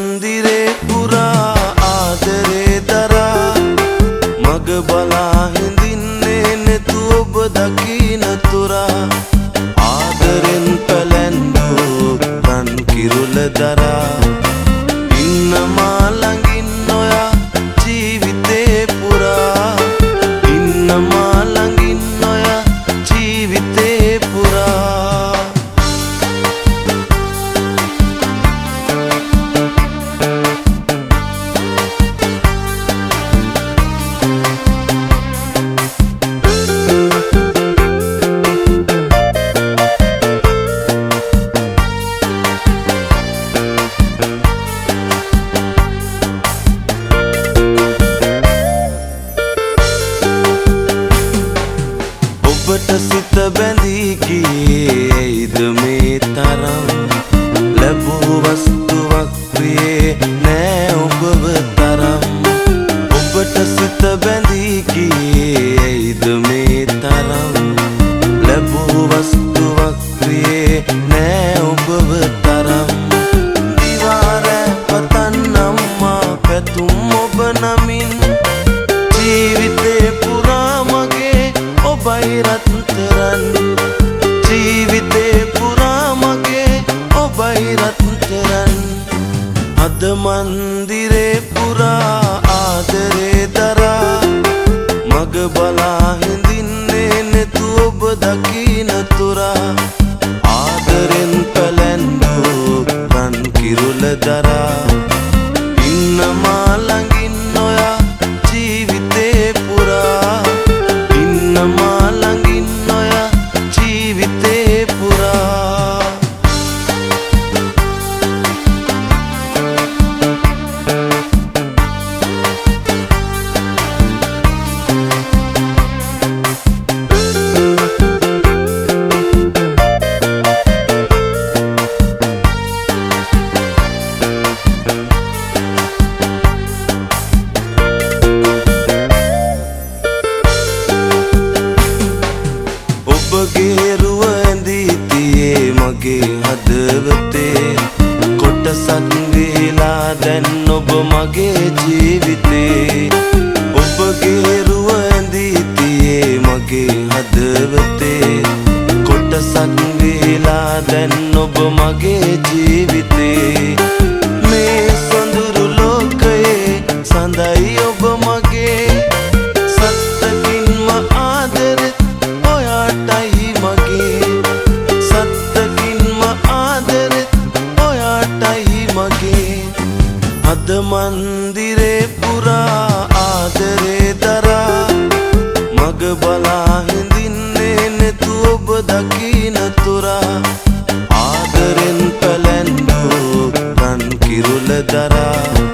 මන්දිරේ පුරා ආදරේ දරා මග බලා හිඳින්නේ නෙතු ඔබ දකින තුරා ආදරෙන් පැලැන්වූ රන් කිරුළ දරා ඉන්න මා ළඟින් නොයා ජීවිතේ පුරා ඉන්න මා ළඟින් නොයා ජීවිතේ පුරා ඔබට සිත බැඳී ගියේ ඇයිද මේ තරම් ලැබූ වස්තුවක් ප්‍රියේ නෑ ඔබව තරම් ඔබට සිත බැඳී ගියේ ඇයිද මේ තරම් ලැබූ වස්තුවක් ප්‍රියේ නෑ ඔබව තරම් දිවාරෑ පතන්නම් මා පැතුම් ඔබ නමින් ජීවිතේ පුරා මගේ ඔබයි රත්තරන් ජීවිතේ පුරා මගේ ඔබයි රත්තරන් අද මන්දිරේ පුරා ආදරේ දරා මග බලා හිඳින්නේ නෙතු ඔබ දකින තුරා ආදරෙන් පැලැන්වූ රන් කිරුළ දරා ඉන්න මා ළඟින් නොයා ජීවිතේ පුරා ඉන්න මා ළඟින් නොයා ජීවිතේ පුරා ඔබගේ රුව ඇඳී තියේ මගේ හදවතේ කොටසක් වේලා දැන් ඔබ මගේ ජීවිතේ ඔබගේ රුව ඇඳී තියේ මගේ හදවතේ කොටසක් වේලා දැන් ඔබ මගේ ජීවිතේ මේ සොඳුරු ලෝකයේ සඳයි ඔබ මගේ සත්තකින්ම ආදරෙත් ඔයාටයි මගේ සත්තකින්ම ආදරෙත් ඔයාටයි මගේ අද මන්දිරේ පුරා ආදරේ දරා මග බලා හිඳින්නේ නෙතු ඔබ දකින තුරා ආදරෙන් පැලැන්වූ රන් කිරුළ දරා